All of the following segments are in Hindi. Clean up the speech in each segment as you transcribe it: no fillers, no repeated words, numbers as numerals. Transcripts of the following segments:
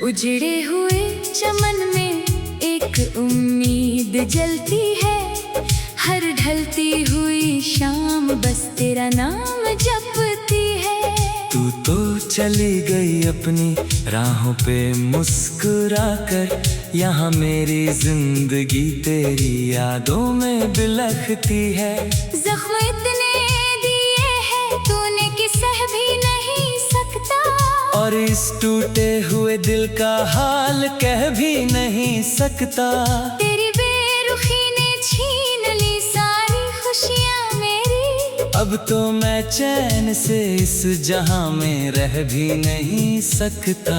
उजड़े हुए चमन में एक उम्मीद जलती है। हर ढलती हुई शाम बस तेरा नाम जपती है। तू तो चली गई अपनी राहों पे मुस्कुरा कर, यहाँ मेरी जिंदगी तेरी यादों में बिलखती है। जख्म इतने दिए हैं तूने कि सह भी नहीं सकता, और इस टूटे हुए दिल का हाल कह भी नहीं सकता। तेरी बेरुखी ने छीन ली सारी खुशियाँ मेरी। अब तो मैं चैन से इस जहां में रह भी नहीं सकता।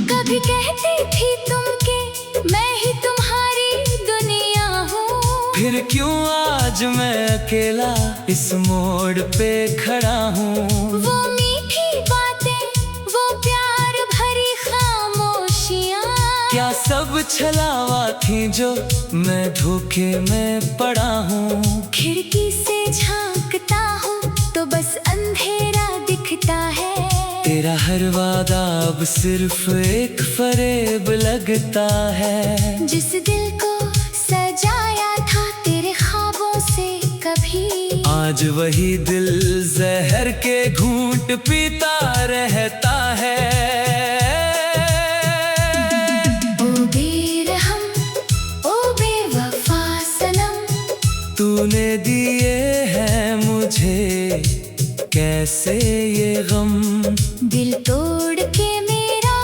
कभी कहती थी तुम कि मैं ही तुम्हारी दुनिया हूँ, फिर क्यों आज मैं अकेला इस मोड़ पे खड़ा हूँ। वो मीठी बातें, वो प्यार भरी खामोशियाँ, क्या सब छलावा थी जो मैं धोखे में पड़ा हूँ। खिड़की से झांकता हूँ तो बस अंधेरा दिखता है। तेरा हर वादा अब सिर्फ एक फरेब लगता है। जिस दिल को सजाया था तेरे ख्वाबों से कभी, आज वही दिल जहर के घूंट पीता रहता है। ओ बेरहम, ओ बेवफा सनम, तूने दिए हैं मुझे कैसे ये गम। दिल तोड़ के मेरा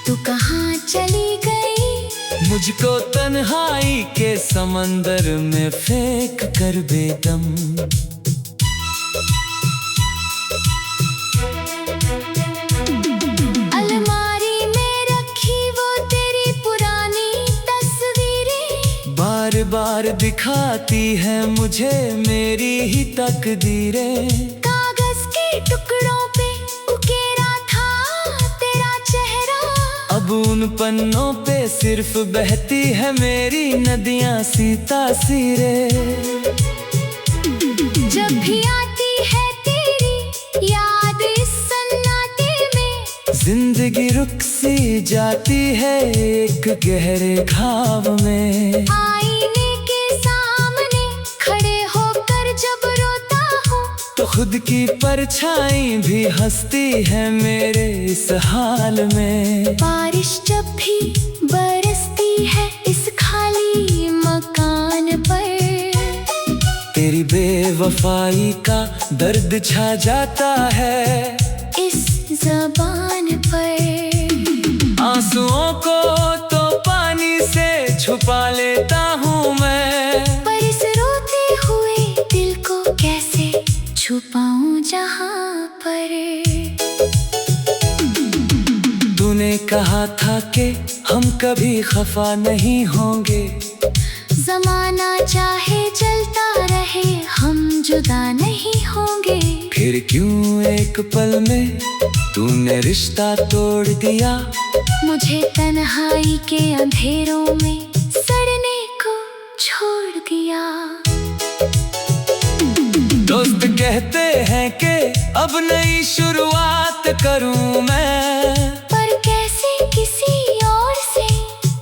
तू कहाँ चली गई। मुझको तन्हाई के समंदर में फेंक कर बेदम। अलमारी में रखी वो तेरी पुरानी तस्वीरें, बार बार दिखाती है मुझे मेरी ही तकदीरें। कागज के टुकड़ों पे उकेरा था तेरा चेहरा, अब उन पन्नों पे सिर्फ बहती है मेरी नदियां सी तासीरें। जब भी आती है तेरी याद इस सन्नाटे में, जिंदगी रुक सी जाती है एक गहरे ख्वाब में। आईने के सामने खड़े होकर जब रोता हूँ, तो खुद की परछाई भी हंसती है मेरे इस हाल में। बारिश जब भी बरसती है इस खाली मकान पर, तेरी बेवफाई का दर्द छा जाता है इस ज़बान पर। आंसुओं को तो पानी से छुपा लेता हूँ मैं, पर इस रोते हुए दिल को कैसे छुपाऊं जहाँ पर। तूने कहा था कि हम कभी खफा नहीं होंगे, ज़माना चाहे चलता रहे हम जुदा नहीं होंगे। फिर क्यों एक पल में तूने रिश्ता तोड़ दिया। मुझे तन्हाई के अंधेरों में सड़ने को छोड़ दिया। दोस्त कहते हैं कि अब नई शुरुआत करूं मैं, पर कैसे किसी और से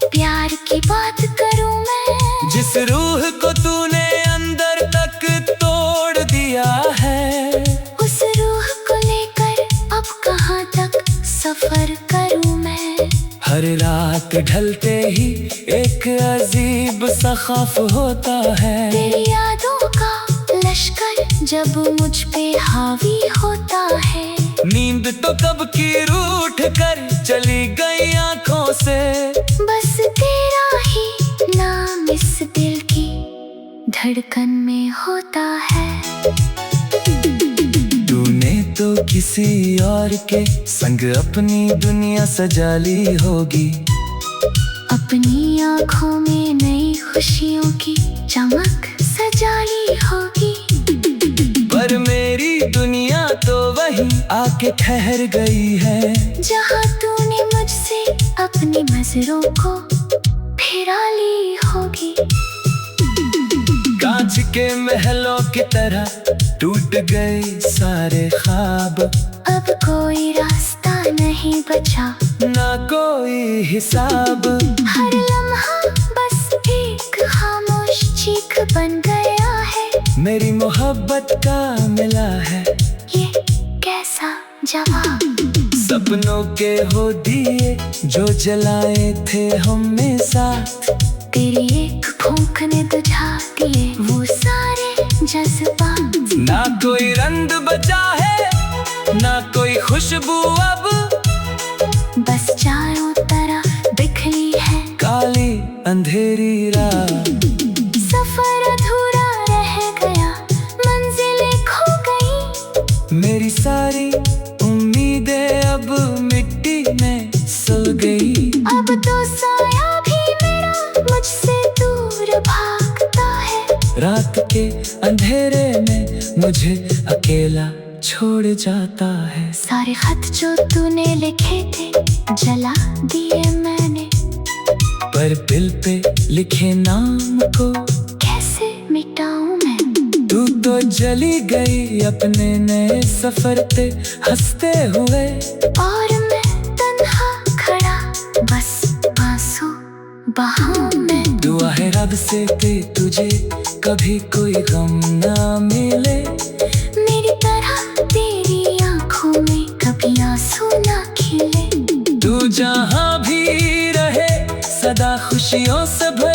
प्यार की बात करूं मैं। जिस रूह को तूने अंदर तक तोड़ दिया है, उस रूह को लेकर अब कहाँ तक सफर करूं मैं। हर रात ढलते ही एक अजीब सा खौफ होता है। तेरी यादों का लश्कर जब मुझ पे हावी होता है, नींद तो कब की रूठ कर चली गई आंखों से। बस तेरा ही नाम इस दिल की धड़कन में होता है। तूने तो किसी और के संग अपनी दुनिया सजा ली होगी, अपनी आँखों में नई खुशियों की चमक मेरी दुनिया तो वहीं आके ठहर गई है, जहाँ तूने मुझसे अपनी नजरों को फिरा ली होगी। कांच के महलों की तरह टूट गए सारे ख्वाब, अब कोई रास्ता नहीं बचा, ना कोई हिसाब। हर लम्हा बस एक खामोश चीख बन गया है। मेरी मोहब्बत का मिला है ये कैसा जवाब। सपनों के हो दिए जो जलाए थे हमें साथ, तेरी एक फूंक ने बुझा दिए वो सारे जज्बात। ना कोई रंग बचा है, ना कोई खुशबू अब, बस चारों तरफ बिखरी है काली अंधेरी रात। सफर अधूरा रह गया, मंजिलें खो गई। मेरी सारी उम्मीदें अब मिट्टी में सुल गई। अब तो साया भी मेरा मुझसे दूर भागता है। रात के अंधेरे में मुझे अकेला छोड़ जाता है। सारे खत जो तूने लिखे थे जला दिए मैंने, पर दिल पे लिखे नाम को कैसे मिटाऊं मैं। तू तो चली गई अपने नए सफर पे हंसते हुए, और मैं तन्हा खड़ा बस आंसू बहाऊं मैं। दुआ है रब से कि तुझे कभी कोई गम ना मिले, मेरी तरह तेरी आंखों में कभी आंसू ना खिले। तू जहाँ भी रहे सदा खुशियों से भरे